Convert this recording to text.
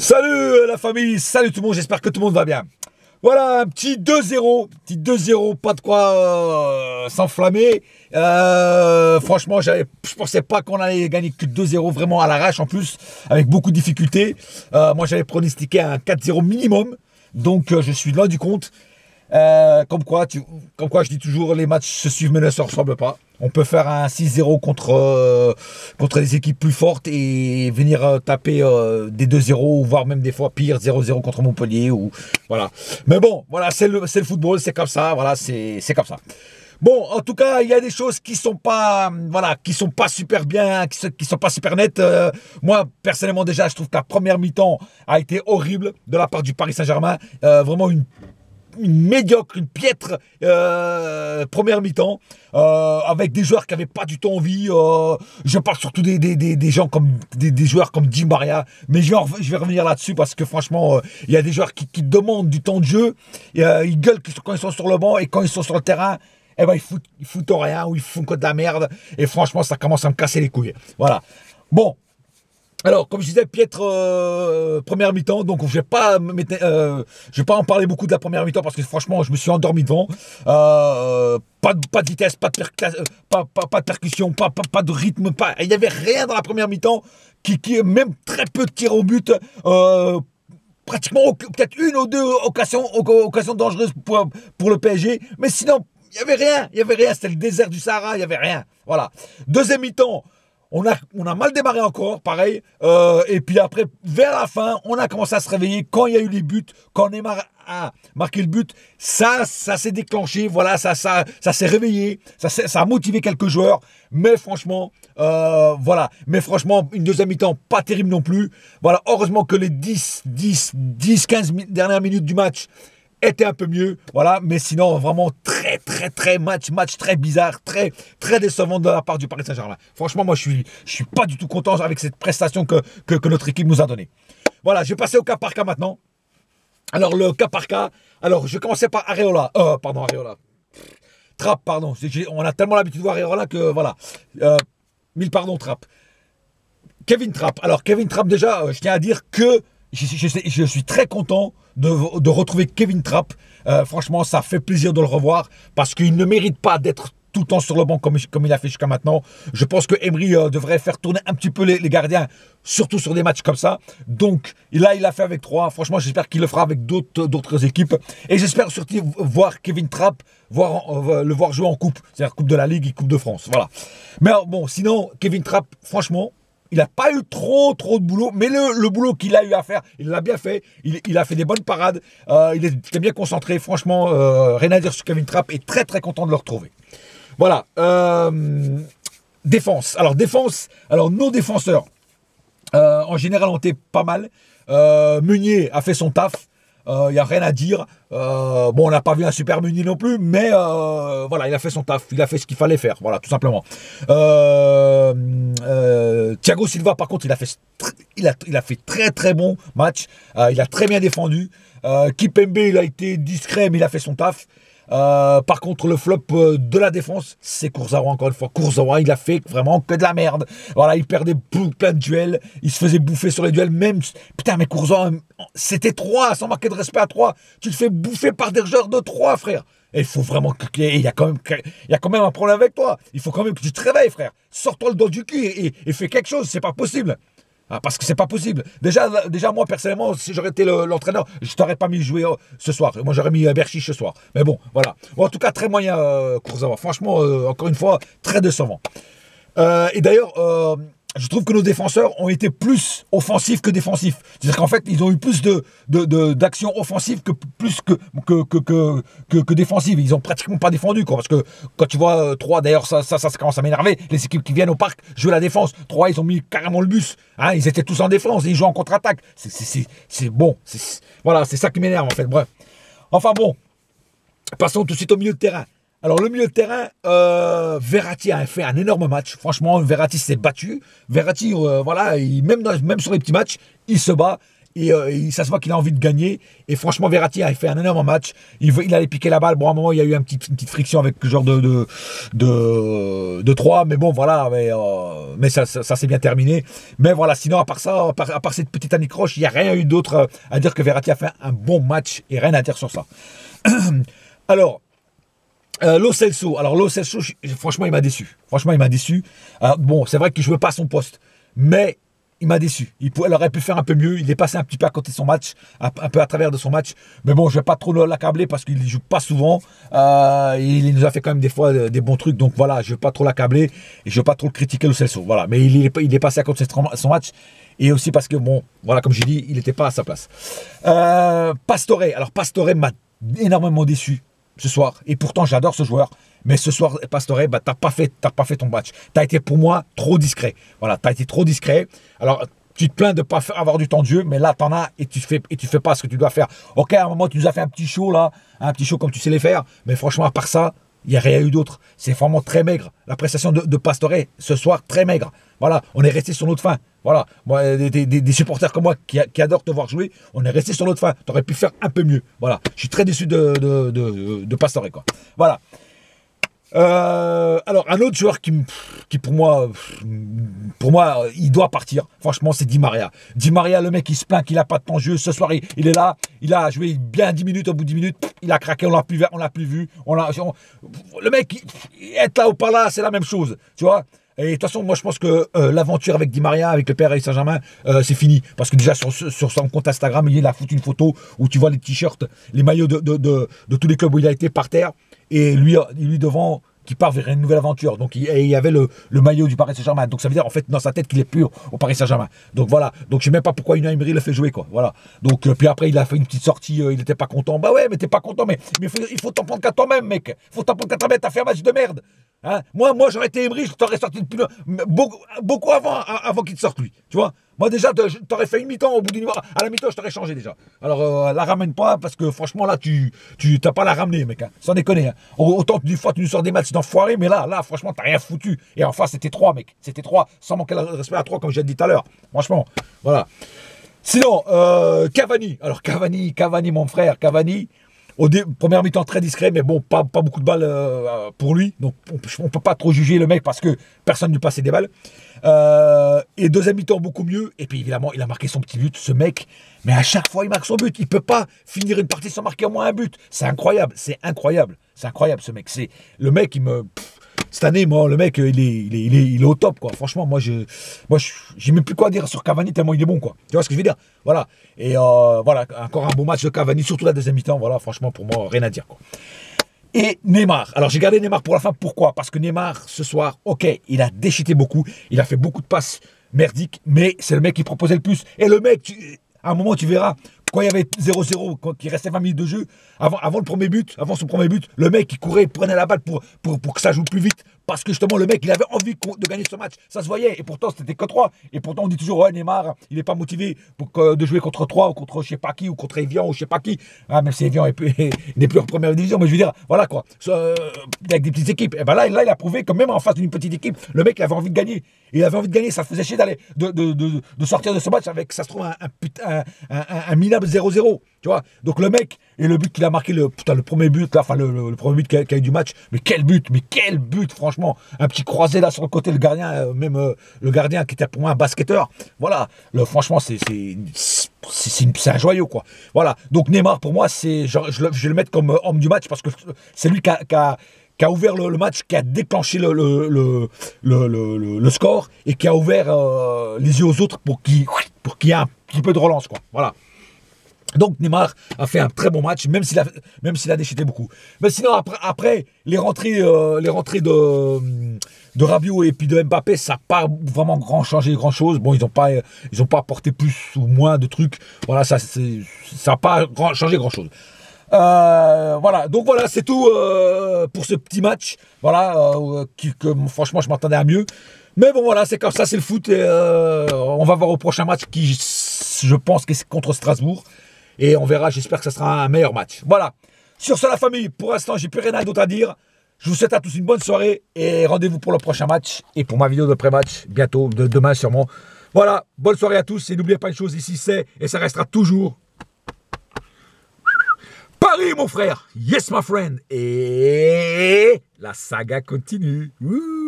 Salut la famille, salut tout le monde, j'espère que tout le monde va bien. Voilà, un petit 2-0, pas de quoi s'enflammer. Franchement, je pensais pas qu'on allait gagner que 2-0 vraiment à l'arrache en plus, avec beaucoup de difficultés. Moi, j'avais pronostiqué un 4-0 minimum, donc je suis loin du compte. Comme quoi, je dis toujours, les matchs se suivent mais ne se ressemblent pas. On peut faire un 6-0 contre des équipes plus fortes et venir taper des 2-0, voire même des fois pire, 0-0 contre Montpellier. Voilà. Mais bon, voilà, c'est le football, c'est comme ça. Voilà, c'est comme ça. Bon, en tout cas, il y a des choses qui sont pas, voilà, qui sont pas super bien, qui sont pas super nettes. Moi, personnellement, déjà, je trouve que la première mi-temps a été horrible de la part du Paris Saint-Germain. Vraiment une médiocre, une piètre première mi-temps, avec des joueurs qui n'avaient pas du tout envie. Je parle surtout des gens comme des joueurs comme Di Maria, mais je vais revenir là-dessus parce que franchement, il y a des joueurs qui demandent du temps de jeu, ils gueulent quand ils sont sur le banc et quand ils sont sur le terrain, eh ben, ils foutent rien ou ils font que de la merde. Et franchement, ça commence à me casser les couilles. Voilà. Bon. Alors, comme je disais, piètre première mi-temps, donc je vais pas en parler beaucoup de la première mi-temps parce que franchement, je me suis endormi devant. Pas de vitesse, pas de percussion, pas de rythme, il n'y avait rien dans la première mi-temps qui même très peu de tirs au but. Pratiquement peut-être une ou deux occasions dangereuses pour le PSG, mais sinon, il n'y avait rien, c'était le désert du Sahara, il n'y avait rien. Voilà. Deuxième mi-temps. On a mal démarré encore, pareil. Et puis après, vers la fin, on a commencé à se réveiller. Quand il y a eu les buts, quand Neymar a marqué le but, ça s'est déclenché. Voilà, ça s'est réveillé. Ça a motivé quelques joueurs. Mais franchement, voilà. Mais franchement, une deuxième mi-temps, pas terrible non plus. Voilà, heureusement que les 10-15 dernières minutes du match était un peu mieux, voilà, mais sinon vraiment très match très bizarre, très décevant de la part du Paris Saint-Germain. Franchement, moi je suis pas du tout content avec cette prestation que notre équipe nous a donnée. Voilà, je vais passer au cas par cas maintenant. Alors le cas par cas, alors je commençais par Areola, Trapp, pardon, on a tellement l'habitude de voir Areola que voilà, mille pardons Trapp. Kevin Trapp, alors Kevin Trapp déjà, je tiens à dire que je suis très content de retrouver Kevin Trapp. Franchement, ça fait plaisir de le revoir parce qu'il ne mérite pas d'être tout le temps sur le banc comme il a fait jusqu'à maintenant. Je pense que Emery devrait faire tourner un petit peu les gardiens, surtout sur des matchs comme ça. Donc là, il l'a fait avec 3. Franchement, j'espère qu'il le fera avec d'autres équipes. Et j'espère surtout voir Kevin Trapp, le voir jouer en coupe. C'est-à-dire Coupe de la Ligue et Coupe de France. Voilà. Mais bon, sinon, Kevin Trapp, franchement, il n'a pas eu trop de boulot, mais le boulot qu'il a eu à faire, il l'a bien fait. Il a fait des bonnes parades. Il était bien concentré. Franchement, rien à dire sur Kevin Trapp et très content de le retrouver. Voilà. Défense. Alors, nos défenseurs, en général, ont été pas mal. Meunier a fait son taf. Il n'y a rien à dire. Bon, on n'a pas vu un super Meunier non plus, mais voilà, il a fait son taf. Il a fait ce qu'il fallait faire. Voilà, tout simplement. Thiago Silva, par contre, il a fait très bon match. Il a très bien défendu. Kimpembe, il a été discret, mais il a fait son taf. Par contre, le flop de la défense, c'est Kurzawa, encore une fois. Kurzawa, il a fait vraiment que de la merde. Voilà, il perdait plein de duels. Il se faisait bouffer sur les duels. Même, putain, mais Kurzawa, c'était 3, sans marquer de respect à 3. Tu te fais bouffer par des joueurs de 3, frère. Et il faut vraiment il y a quand même un problème avec toi. Il faut quand même que tu te réveilles, frère. Sors-toi le dos du cul et fais quelque chose. C'est pas possible. Parce que c'est pas possible. Déjà moi personnellement, si j'aurais été l'entraîneur, je t'aurais pas mis jouer ce soir. Moi j'aurais mis Berchiche ce soir. Mais bon, voilà. Bon, en tout cas, très moyen Kurzawa. Franchement, encore une fois, très décevant. Et d'ailleurs, je trouve que nos défenseurs ont été plus offensifs que défensifs. C'est-à-dire qu'en fait, ils ont eu plus d'actions offensives que défensives. Ils ont pratiquement pas défendu, quoi. Parce que quand tu vois 3, d'ailleurs, ça commence à m'énerver. Les équipes qui viennent au parc jouent la défense. 3, ils ont mis carrément le bus. Hein, ils étaient tous en défense et ils jouent en contre-attaque. C'est bon. Voilà, c'est ça qui m'énerve, en fait. Bref. Enfin bon. Passons tout de suite au milieu de terrain. Alors, le milieu de terrain, Verratti a fait un énorme match. Franchement, Verratti s'est battu. Verratti, voilà, même sur les petits matchs, il se bat. Et ça se voit qu'il a envie de gagner. Et franchement, Verratti a fait un énorme match. Il allait piquer la balle. Bon, à un moment, il y a eu une petite friction avec le genre de 3. Mais bon, voilà. Mais ça s'est bien terminé. Mais voilà, sinon, à part ça, à part cette petite anicroche, il n'y a rien eu d'autre à dire que Verratti a fait un bon match. Et rien à dire sur ça. Alors, Lo Celso. Alors, Lo Celso, franchement, il m'a déçu. Franchement, il m'a déçu. Alors, bon, c'est vrai qu'il ne jouait pas à son poste. Mais il m'a déçu. Il aurait pu faire un peu mieux. Il est passé un petit peu à côté de son match, un peu à travers de son match. Mais bon, je ne vais pas trop l'accabler parce qu'il ne joue pas souvent. Il nous a fait quand même des fois des bons trucs. Donc voilà, je ne vais pas trop l'accabler et je ne vais pas trop le critiquer, Lo Celso. Voilà. Mais il est passé à côté de son match. Et aussi parce que, bon, voilà, comme j'ai dit, il n'était pas à sa place. Pastore. Alors, Pastore m'a énormément déçu ce soir. Et pourtant, j'adore ce joueur. Mais ce soir, Pastore, bah, t'as pas fait ton match. Tu as été, pour moi, trop discret. Voilà, tu as été trop discret. Alors, tu te plains de ne pas avoir du temps de jeu, mais là, tu en as et tu fais pas ce que tu dois faire. Ok, à un moment, tu nous as fait un petit show, là. Un petit show comme tu sais les faire. Mais franchement, à part ça, il n'y a rien eu d'autre. C'est vraiment très maigre. La prestation de Pastore, ce soir, très maigre. Voilà, on est resté sur notre fin. Voilà, moi, des supporters comme moi qui adorent te voir jouer, on est resté sur notre fin. Tu aurais pu faire un peu mieux. Voilà, je suis très déçu de Pastore, quoi. Voilà. Alors, un autre joueur qui pour moi, il doit partir. Franchement, c'est Di Maria. Di Maria, le mec, il se plaint qu'il n'a pas de temps de jeu. Ce soir, il est là. Il a joué bien 10 minutes. Au bout de 10 minutes, il a craqué. On l'a plus vu. Le mec, être là ou pas là, c'est la même chose. Tu vois. Et de toute façon, moi, je pense que l'aventure avec Di Maria, avec le Paris Saint-Germain, c'est fini. Parce que déjà, sur son compte Instagram, il a foutu une photo où tu vois les t-shirts, les maillots de tous les clubs où il a été par terre. Et lui devant, qui part vers une nouvelle aventure. Donc, il y avait le maillot du Paris Saint-Germain. Donc, ça veut dire, en fait, dans sa tête, qu'il est plus au Paris Saint-Germain. Donc, voilà. Donc, je ne sais même pas pourquoi Unai Emery le fait jouer, quoi. Voilà. Donc, puis après, il a fait une petite sortie. Il n'était pas content. Bah ouais, mais t'es pas content. Mais il faut t'en prendre qu'à toi-même, mec. Il faut t'en prendre qu'à toi-même. T'as fait un match de merde. Hein, moi, j'aurais été Emery, je t'aurais sorti depuis beaucoup avant qu'il te sorte, lui. Tu vois. Moi, déjà, t'aurais fait une mi-temps au bout d'une heure. À la mi-temps, je t'aurais changé déjà. Alors, la ramène pas, parce que franchement, là, tu t'as pas la ramener, mec. Hein. Sans déconner. Hein. Autant que des fois, tu nous sors des matchs d'enfoirés, mais là, franchement, t'as rien foutu. Et enfin, c'était 3, mec. C'était 3, sans manquer le respect à 3, comme j'ai dit tout à l'heure. Franchement, voilà. Sinon, Cavani. Alors, Cavani, mon frère, Cavani. Première mi-temps très discret, mais bon, pas beaucoup de balles pour lui. Donc, on ne peut pas trop juger le mec parce que personne ne lui passait des balles. Et deuxième mi-temps, beaucoup mieux. Et puis, évidemment, il a marqué son petit but, ce mec. Mais à chaque fois, il marque son but. Il ne peut pas finir une partie sans marquer au moins un but. C'est incroyable. C'est incroyable. C'est incroyable, ce mec. Le mec, cette année, moi, le mec, il est au top, quoi. Franchement, moi, j'ai même plus quoi dire sur Cavani tellement il est bon, quoi. Tu vois ce que je veux dire? Voilà. Et voilà, encore un beau match de Cavani, surtout la deuxième mi-temps. Voilà, franchement, pour moi, rien à dire, quoi. Et Neymar. Alors, j'ai gardé Neymar pour la fin. Pourquoi? Parce que Neymar, ce soir, ok, il a déchiqueté beaucoup. Il a fait beaucoup de passes merdiques, mais c'est le mec qui proposait le plus. Et le mec, à un moment, tu verras, quand il y avait 0-0, quand il restait 20 minutes de jeu, avant son premier but, le mec, il courait, il prenait la balle pour que ça joue plus vite. Parce que justement, le mec, il avait envie de gagner ce match. Ça se voyait. Et pourtant, c'était que 3. Et pourtant, on dit toujours, ouais, Neymar, il n'est pas motivé de jouer contre 3 ou contre je sais pas qui, ou contre Evian ou je sais pas qui. Ah, même si Evian n'est plus en première division. Mais je veux dire, voilà quoi. Avec des petites équipes. Et ben là, il a prouvé que même en face d'une petite équipe, le mec, il avait envie de gagner. Il avait envie de gagner. Ça faisait chier d'aller, de sortir de ce match avec, ça se trouve, un minable 0-0. Tu vois. Donc le mec, et le but qu'il a marqué, le premier but, là, enfin le premier but qu'il a eu du match, mais quel but, franchement. Un petit croisé là sur le côté, le gardien, le gardien qui était pour moi un basketteur. Voilà, franchement, c'est un joyau, quoi. Voilà, donc Neymar, pour moi, je vais le mettre comme homme du match parce que c'est lui qui a ouvert le match, qui a déclenché le score et qui a ouvert les yeux aux autres pour qu'il y ait un petit peu de relance, quoi. Voilà. Donc Neymar a fait un très bon match, même s'il a déchiqueté beaucoup. Mais sinon, après les rentrées de Rabiot et puis de Mbappé, ça n'a pas vraiment changé grand-chose. Bon, ils n'ont pas apporté plus ou moins de trucs. Voilà, ça n'a pas changé grand-chose. Voilà, donc voilà, c'est tout pour ce petit match. Voilà, que franchement, je m'attendais à mieux. Mais bon, voilà, c'est comme ça, c'est le foot. Et, on va voir au prochain match qui, je pense que c'est contre Strasbourg. Et on verra, j'espère que ce sera un meilleur match. Voilà. Sur ce, la famille, pour l'instant, j'ai plus rien d'autre à dire. Je vous souhaite à tous une bonne soirée et rendez-vous pour le prochain match et pour ma vidéo de pré-match, bientôt, demain sûrement. Voilà, bonne soirée à tous et n'oubliez pas une chose, ici c'est, et ça restera toujours Paris mon frère, yes my friend, et la saga continue. Wouh.